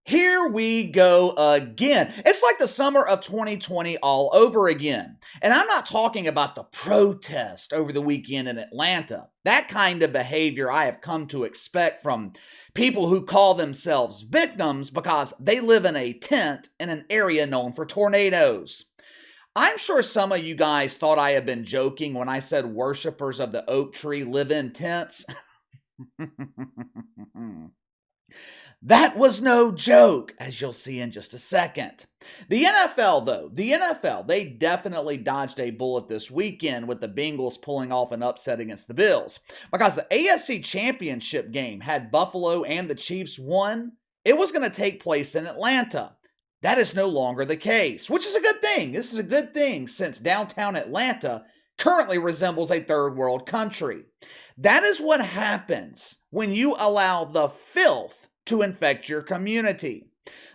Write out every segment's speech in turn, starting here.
Here we go again. It's like the summer of 2020 all over again. And I'm not talking about the protest over the weekend in Atlanta. That kind of behavior I have come to expect from people who call themselves victims because they live in a tent in an area known for tornadoes. I'm sure some of you guys thought I had been joking when I said worshipers of the oak tree live in tents. That was no joke, as you'll see in just a second. The NFL, though, they definitely dodged a bullet this weekend with the Bengals pulling off an upset against the Bills. Because the AFC Championship game had Buffalo and the Chiefs won, it was going to take place in Atlanta. That is no longer the case, which is a good thing. This is a good thing since downtown Atlanta currently resembles a third world country. That is what happens when you allow the filth to infect your community.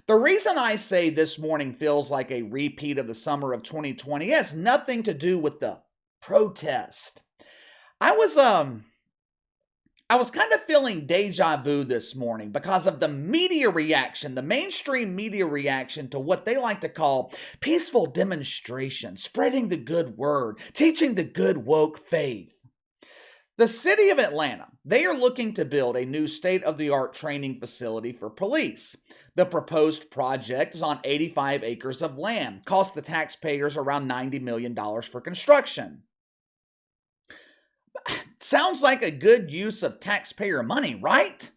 The reason I say this morning feels like a repeat of the summer of 2020 has nothing to do with the protest. I was kind of feeling deja vu this morning because of the media reaction, the mainstream media reaction to what they like to call peaceful demonstration, spreading the good word, teaching the good woke faith. The city of Atlanta, they are looking to build a new state-of-the-art training facility for police. The proposed project is on 85 acres of land, cost the taxpayers around $90 million for construction. Sounds like a good use of taxpayer money, right?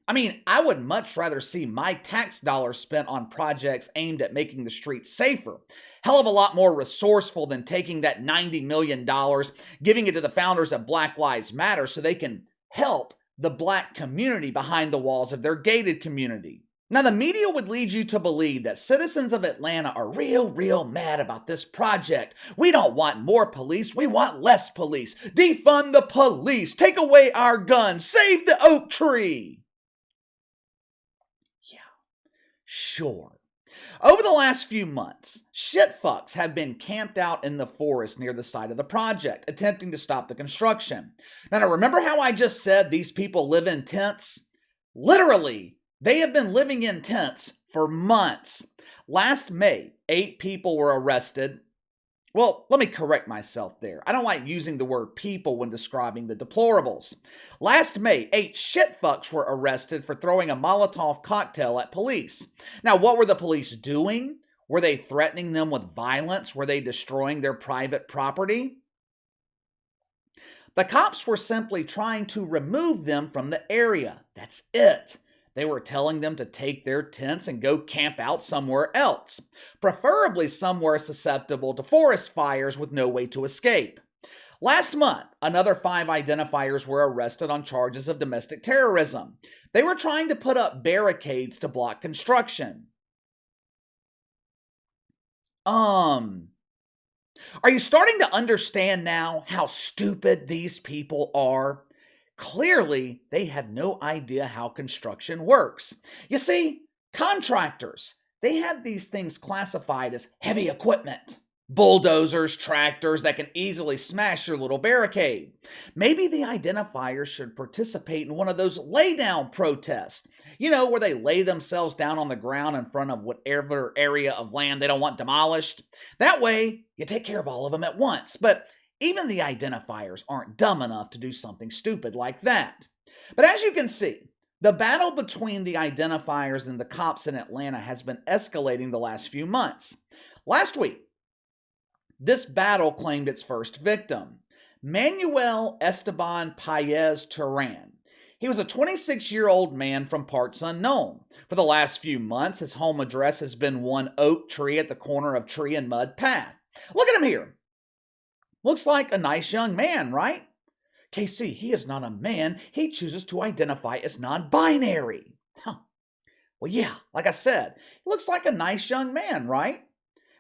I mean, I would much rather see my tax dollars spent on projects aimed at making the streets safer. Hell of a lot more resourceful than taking that $90 million, giving it to the founders of Black Lives Matter so they can help the black community behind the walls of their gated community. Now, the media would lead you to believe that citizens of Atlanta are real mad about this project. We don't want more police, we want less police. Defund the police, take away our guns, save the oak tree. Yeah, sure. Over the last few months, shitfucks have been camped out in the forest near the site of the project, attempting to stop the construction. Now, remember how I just said these people live in tents? Literally, they have been living in tents for months. Last May, 8 people were arrested. Well, let me correct myself there. I don't like using the word people when describing the deplorables. Last May, 8 shitfucks were arrested for throwing a Molotov cocktail at police. Now, what were the police doing? Were they threatening them with violence? Were they destroying their private property? The cops were simply trying to remove them from the area. That's it. They were telling them to take their tents and go camp out somewhere else, preferably somewhere susceptible to forest fires with no way to escape. Last month, another 5 identifiers were arrested on charges of domestic terrorism. They were trying to put up barricades to block construction. Are you starting to understand now how stupid these people are? Clearly, they have no idea how construction works. You see, contractors, they have these things classified as heavy equipment. Bulldozers, tractors that can easily smash your little barricade. Maybe the identifiers should participate in one of those lay-down protests. You know, where they lay themselves down on the ground in front of whatever area of land they don't want demolished. That way, you take care of all of them at once. But even the identifiers aren't dumb enough to do something stupid like that. But as you can see, the battle between the identifiers and the cops in Atlanta has been escalating the last few months. Last week, this battle claimed its first victim, Manuel Esteban Paez Turan. He was a 26-year-old man from parts unknown. For the last few months, his home address has been one oak tree at the corner of Tree and Mud Path. Look at him here. Looks like a nice young man, right? KC, he is not a man. He chooses to identify as non-binary. Huh. Well, yeah, like I said, he looks like a nice young man, right?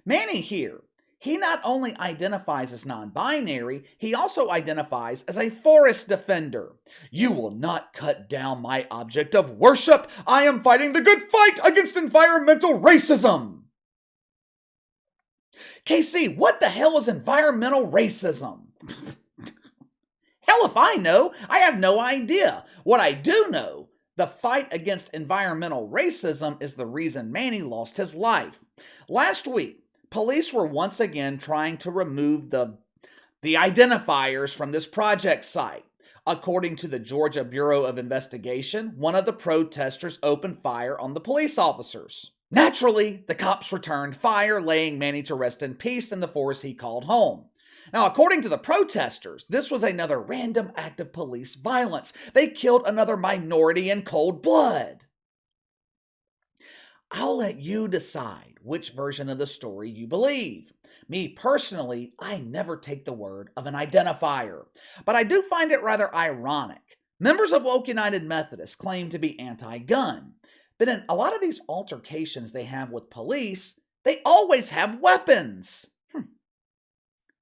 Manny here, he not only identifies as non-binary, he also identifies as a forest defender. You will not cut down my object of worship. I am fighting the good fight against environmental racism. KC, what the hell is environmental racism? Hell if I know. I have no idea. What I do know, The fight against environmental racism is the reason Manny lost his life. Last week, police were once again trying to remove the identifiers from this project site. According to the Georgia Bureau of Investigation, one of the protesters opened fire on the police officers. Naturally, the cops returned fire, laying Manny to rest in peace in the forest he called home. Now, according to the protesters, this was another random act of police violence. They killed another minority in cold blood. I'll let you decide which version of the story you believe. Me personally, I never take the word of an identifier, but I do find it rather ironic. Members of Woke United Methodist claim to be anti-gun, but in a lot of these altercations they have with police, they always have weapons.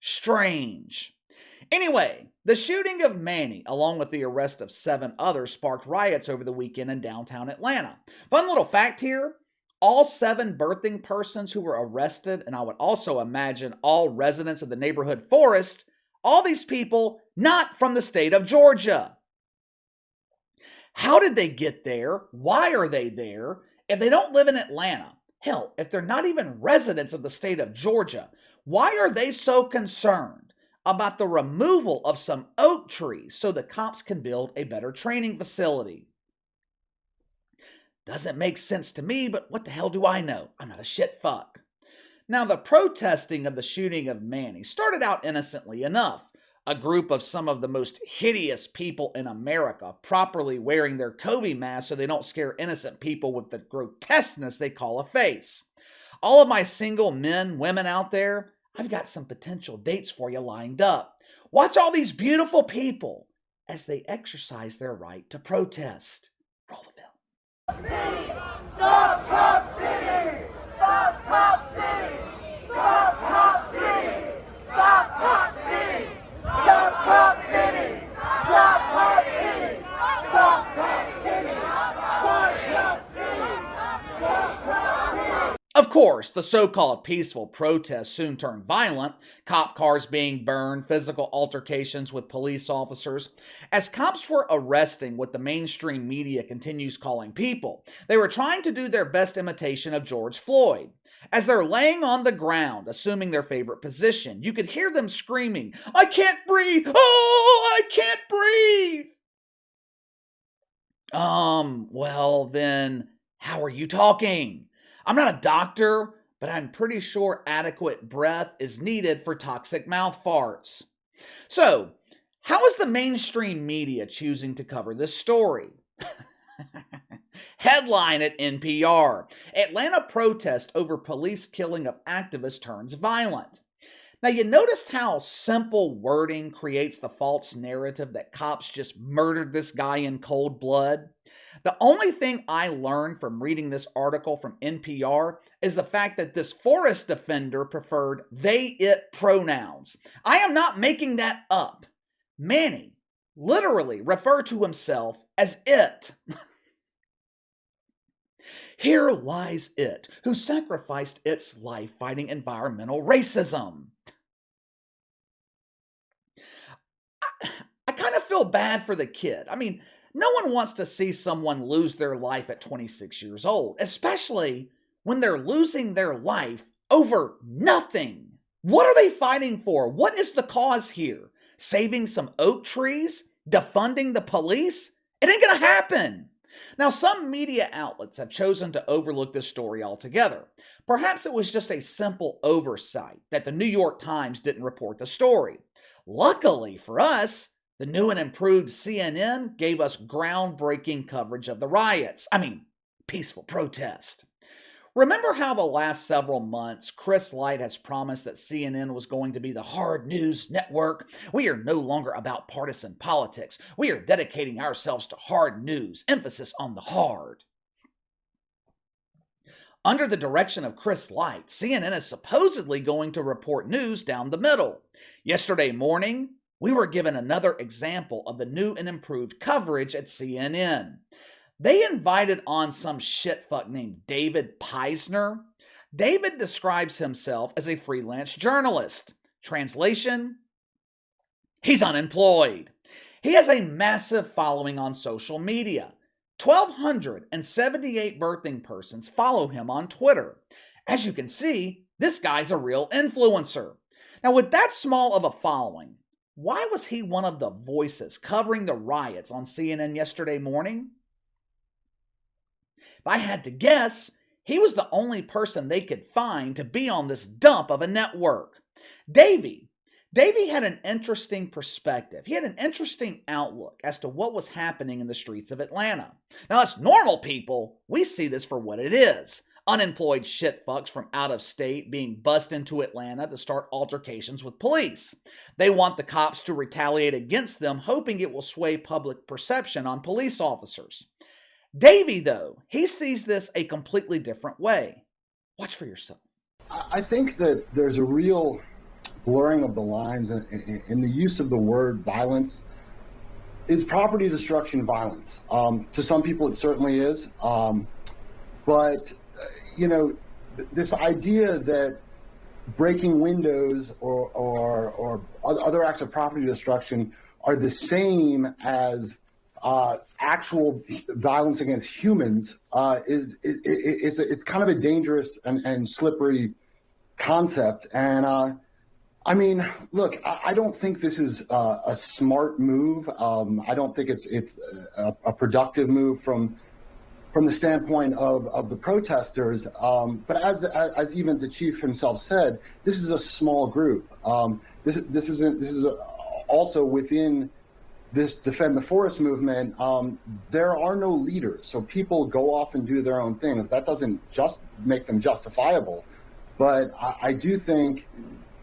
Strange. Anyway, the shooting of Manny, along with the arrest of 7 others, sparked riots over the weekend in downtown Atlanta. Fun little fact here, all 7 birthing persons who were arrested, and I would also imagine all residents of the neighborhood forest, all these people not from the state of Georgia. How did they get there? Why are they there? If they don't live in Atlanta, hell, if they're not even residents of the state of Georgia, why are they so concerned about the removal of some oak trees so the cops can build a better training facility? Doesn't make sense to me, but what the hell do I know? I'm not a shit fuck. Now, the protesting of the shooting of Manny started out innocently enough. A group of some of the most hideous people in America properly wearing their COVID masks so they don't scare innocent people with the grotesqueness they call a face. All of my single men, women out there, I've got some potential dates for you lined up. Watch all these beautiful people as they exercise their right to protest. Roll the film. Stop Cop City! Stop Cop City! Stop Cop City! Stop Cop City! Stop Cop City! Stop Cop City! Stop Cop City! Stop Cop City! Stop Cop City! Of course, the so-called peaceful protests soon turned violent, cop cars being burned, physical altercations with police officers. As cops were arresting what the mainstream media continues calling people, they were trying to do their best imitation of George Floyd. As they're laying on the ground, assuming their favorite position, you could hear them screaming, "I can't breathe! Oh, I can't breathe!" Well then, how are you talking? I'm not a doctor, but I'm pretty sure adequate breath is needed for toxic mouth farts. So, how is the mainstream media choosing to cover this story? Headline at NPR: Atlanta protest over police killing of activist turns violent. Now, you noticed how simple wording creates the false narrative that cops just murdered this guy in cold blood? The only thing I learned from reading this article from NPR is the fact that this forest defender preferred they/it pronouns. I am not making that up. Manny literally referred to himself as it. Here lies it, who sacrificed its life fighting environmental racism. I kind of feel bad for the kid. I mean, no one wants to see someone lose their life at 26 years old, especially when they're losing their life over nothing. What are they fighting for? What is the cause here? Saving some oak trees? Defunding the police? It ain't gonna happen. Now, some media outlets have chosen to overlook this story altogether. Perhaps it was just a simple oversight that the New York Times didn't report the story. Luckily for us, the new and improved CNN gave us groundbreaking coverage of the riots. Peaceful protest. Remember how the last several months, Chris Licht has promised that CNN was going to be the hard news network? We are no longer about partisan politics. We are dedicating ourselves to hard news, emphasis on the hard. Under the direction of Chris Licht, CNN is supposedly going to report news down the middle. Yesterday morning, we were given another example of the new and improved coverage at CNN. They invited on some shitfuck named David Peisner. David describes himself as a freelance journalist. Translation: he's unemployed. He has a massive following on social media. 1,278 birthing persons follow him on Twitter. As you can see, this guy's a real influencer. Now, with that small of a following, why was he one of the voices covering the riots on CNN yesterday morning? If I had to guess, he was the only person they could find to be on this dump of a network. Davey had an interesting perspective. He had an interesting outlook as to what was happening in the streets of Atlanta. Now, us normal people, we see this for what it is. Unemployed shitfucks from out of state being bussed into Atlanta to start altercations with police. They want the cops to retaliate against them, hoping it will sway public perception on police officers. Davey, though, he sees this a completely different way. Watch for yourself. I think that there's a real blurring of the lines in the use of the word violence. Is property destruction violence? To some people, it certainly is. But, this idea that breaking windows or other acts of property destruction are the same as actual violence against humans it's kind of a dangerous and slippery concept. And look, I don't think this is a smart move. I don't think it's a productive move from the standpoint of the protesters. But as even the chief himself said, this is a small group. This is also within this Defend the Forest movement. There are no leaders, so people go off and do their own things. That doesn't just make them justifiable, but I do think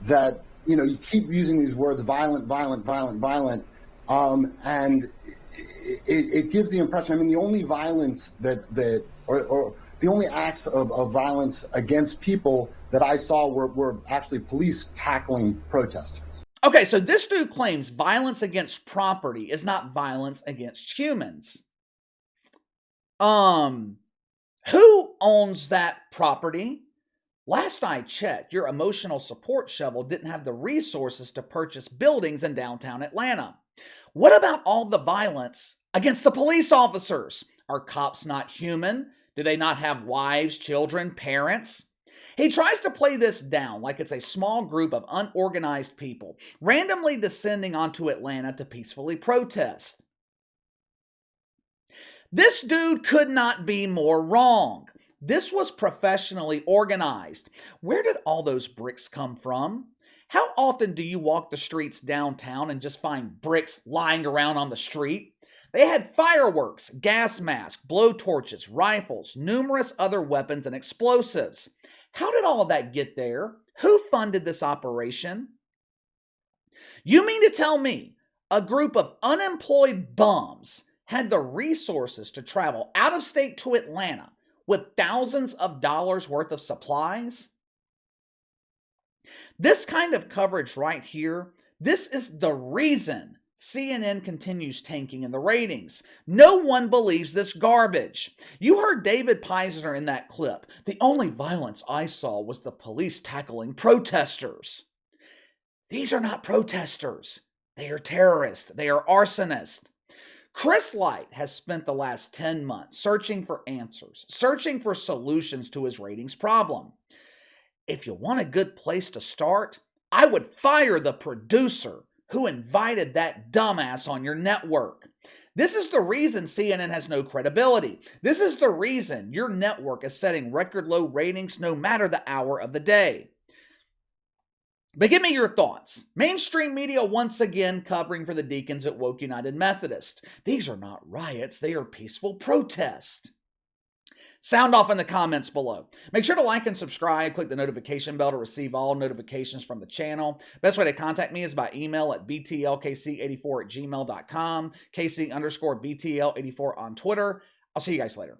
that you keep using these words violent, and it gives the impression. The only violence or the only acts of violence against people that I saw were actually police tackling protesters. Okay, so this dude claims violence against property is not violence against humans. Who owns that property? Last I checked, your emotional support shovel didn't have the resources to purchase buildings in downtown Atlanta. What about all the violence against the police officers? Are cops not human? Do they not have wives, children, parents? He tries to play this down like it's a small group of unorganized people randomly descending onto Atlanta to peacefully protest. This dude could not be more wrong. This was professionally organized. Where did all those bricks come from? How often do you walk the streets downtown and just find bricks lying around on the street? They had fireworks, gas masks, blowtorches, rifles, numerous other weapons and explosives. How did all of that get there? Who funded this operation? You mean to tell me a group of unemployed bums had the resources to travel out of state to Atlanta with thousands of dollars worth of supplies? This kind of coverage right here, this is the reason CNN continues tanking in the ratings. No one believes this garbage. You heard David Peisner in that clip. The only violence I saw was the police tackling protesters. These are not protesters. They are terrorists. They are arsonists. Chris Licht has spent the last 10 months searching for answers, searching for solutions to his ratings problem. If you want a good place to start, I would fire the producer who invited that dumbass on your network. This is the reason CNN has no credibility. This is the reason your network is setting record low ratings no matter the hour of the day. But give me your thoughts. Mainstream media once again covering for the deacons at Woke United Methodist. These are not riots, they are peaceful protests. Sound off in the comments below. Make sure to like and subscribe. Click the notification bell to receive all notifications from the channel. Best way to contact me is by email at btlkc84@gmail.com, KC_BTL84 on Twitter. I'll see you guys later.